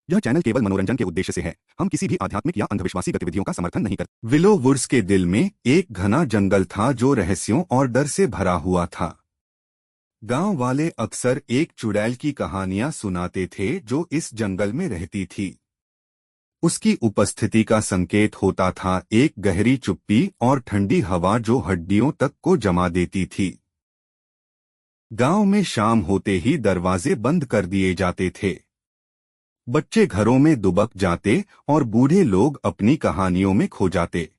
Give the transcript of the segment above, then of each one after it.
यह चैनल केवल मनोरंजन के उद्देश्य से है। हम किसी भी आध्यात्मिक या अंधविश्वासी गतिविधियों का समर्थन नहीं करते। विलो वुड्स के दिल में एक घना जंगल था जो रहस्यों और डर से भरा हुआ था। गांव वाले अक्सर एक चुड़ैल की कहानियां सुनाते थे जो इस जंगल में रहती थी। उसकी उपस्थिति का संकेत होता था एक गहरी चुप्पी और ठंडी हवा जो हड्डियों तक को जमा देती थी। गांव में शाम होते ही दरवाजे बंद कर दिए जाते थे। बच्चे घरों में दुबक जाते और बूढ़े लोग अपनी कहानियों में खो जाते।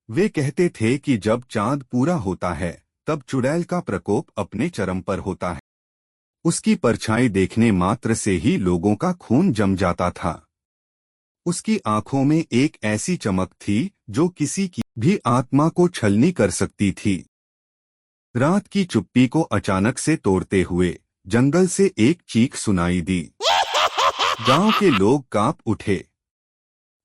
वे कहते थे कि जब चांद पूरा होता है तब चुड़ैल का प्रकोप अपने चरम पर होता है। उसकी परछाई देखने मात्र से ही लोगों का खून जम जाता था। उसकी आंखों में एक ऐसी चमक थी जो किसी की भी आत्मा को छलनी कर सकती थी। रात की चुप्पी को अचानक से तोड़ते हुए जंगल से एक चीख सुनाई दी। गांव के लोग कांप उठे।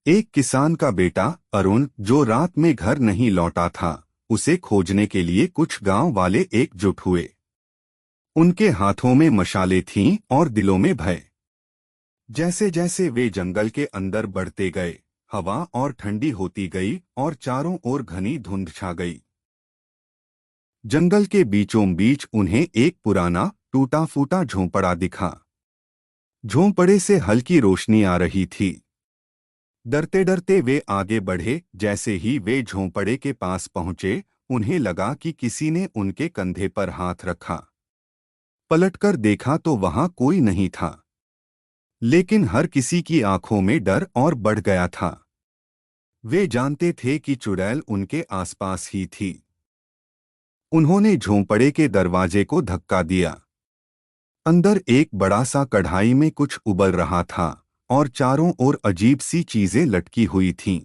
एक किसान का बेटा अरुण, जो रात में घर नहीं लौटा था, उसे खोजने के लिए कुछ गांव वाले एकजुट हुए। उनके हाथों में मशालें थीं और दिलों में भय। जैसे जैसे वे जंगल के अंदर बढ़ते गए, हवा और ठंडी होती गई और चारों ओर घनी धुंध छा गई। जंगल के बीचों बीच उन्हें एक पुराना टूटा फूटा झोंपड़ा दिखा। झोंपड़े से हल्की रोशनी आ रही थी। डरते डरते वे आगे बढ़े। जैसे ही वे झोंपड़े के पास पहुंचे, उन्हें लगा कि किसी ने उनके कंधे पर हाथ रखा। पलटकर देखा तो वहां कोई नहीं था, लेकिन हर किसी की आंखों में डर और बढ़ गया था। वे जानते थे कि चुड़ैल उनके आसपास ही थी। उन्होंने झोंपड़े के दरवाजे को धक्का दिया। अंदर एक बड़ा सा कढ़ाई में कुछ उबल रहा था और चारों ओर अजीब सी चीजें लटकी हुई थीं।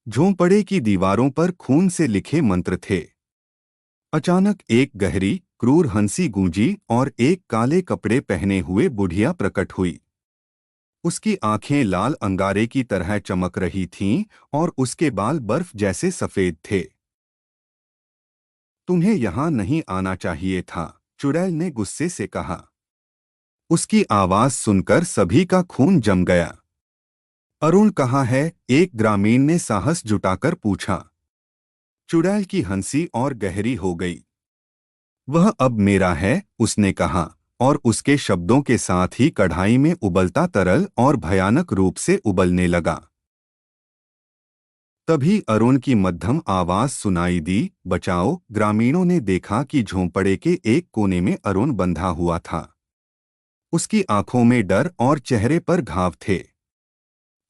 झोंपड़े की दीवारों पर खून से लिखे मंत्र थे। अचानक एक गहरी, क्रूर हंसी गूंजी और एक काले कपड़े पहने हुए बुढ़िया प्रकट हुई। उसकी आंखें लाल अंगारे की तरह चमक रही थीं और उसके बाल बर्फ जैसे सफेद थे। तुम्हें यहां नहीं आना चाहिए था, चुड़ैल ने गुस्से से कहा। उसकी आवाज सुनकर सभी का खून जम गया। अरुण कहाँ है? एक ग्रामीण ने साहस जुटाकर पूछा। चुड़ैल की हंसी और गहरी हो गई। वह अब मेरा है, उसने कहा, और उसके शब्दों के साथ ही कढ़ाई में उबलता तरल और भयानक रूप से उबलने लगा। तभी अरुण की मध्यम आवाज सुनाई दी, बचाओ। ग्रामीणों ने देखा कि झोंपड़े के एक कोने में अरुण बंधा हुआ था। उसकी आंखों में डर और चेहरे पर घाव थे।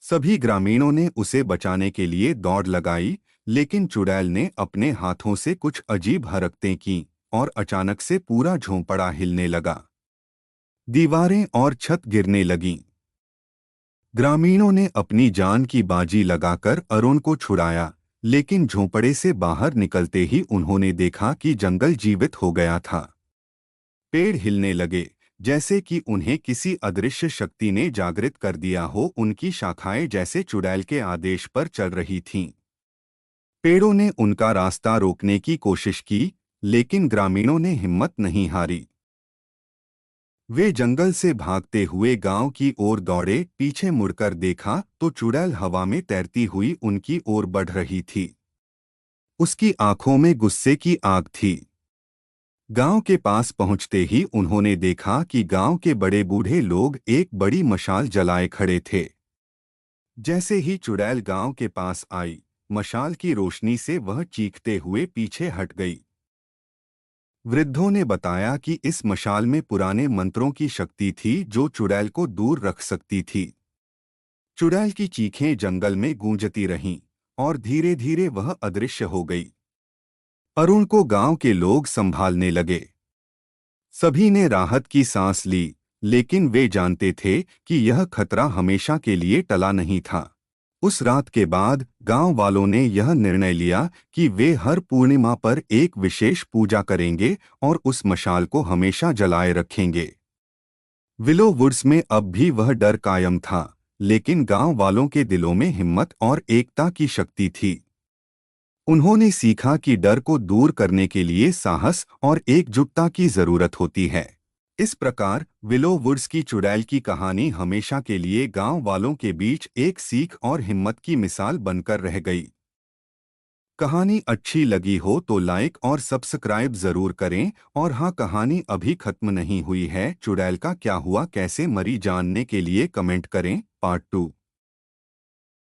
सभी ग्रामीणों ने उसे बचाने के लिए दौड़ लगाई, लेकिन चुड़ैल ने अपने हाथों से कुछ अजीब हरकतें की और अचानक से पूरा झोंपड़ा हिलने लगा। दीवारें और छत गिरने लगीं। ग्रामीणों ने अपनी जान की बाजी लगाकर अरुण को छुड़ाया, लेकिन झोंपड़े से बाहर निकलते ही उन्होंने देखा कि जंगल जीवित हो गया था। पेड़ हिलने लगे, जैसे कि उन्हें किसी अदृश्य शक्ति ने जागृत कर दिया हो। उनकी शाखाएं जैसे चुड़ैल के आदेश पर चल रही थीं। पेड़ों ने उनका रास्ता रोकने की कोशिश की, लेकिन ग्रामीणों ने हिम्मत नहीं हारी। वे जंगल से भागते हुए गांव की ओर दौड़े। पीछे मुड़कर देखा तो चुड़ैल हवा में तैरती हुई उनकी ओर बढ़ रही थी। उसकी आंखों में गुस्से की आग थी। गांव के पास पहुंचते ही उन्होंने देखा कि गांव के बड़े बूढ़े लोग एक बड़ी मशाल जलाए खड़े थे। जैसे ही चुड़ैल गांव के पास आई, मशाल की रोशनी से वह चीखते हुए पीछे हट गई। वृद्धों ने बताया कि इस मशाल में पुराने मंत्रों की शक्ति थी जो चुड़ैल को दूर रख सकती थी। चुड़ैल की चीखें जंगल में गूंजती रहीं और धीरे धीरे वह अदृश्य हो गई। अरुण को गांव के लोग संभालने लगे। सभी ने राहत की सांस ली, लेकिन वे जानते थे कि यह खतरा हमेशा के लिए टला नहीं था। उस रात के बाद गांव वालों ने यह निर्णय लिया कि वे हर पूर्णिमा पर एक विशेष पूजा करेंगे और उस मशाल को हमेशा जलाए रखेंगे। विलो वुड्स में अब भी वह डर कायम था, लेकिन गांव वालों के दिलों में हिम्मत और एकता की शक्ति थी। उन्होंने सीखा कि डर को दूर करने के लिए साहस और एकजुटता की जरूरत होती है। इस प्रकार विलो वुड्स की चुड़ैल की कहानी हमेशा के लिए गांव वालों के बीच एक सीख और हिम्मत की मिसाल बनकर रह गई। कहानी अच्छी लगी हो तो लाइक और सब्सक्राइब जरूर करें। और हाँ, कहानी अभी खत्म नहीं हुई है। चुड़ैल का क्या हुआ, कैसे मरी, जानने के लिए कमेंट करें। पार्ट 2।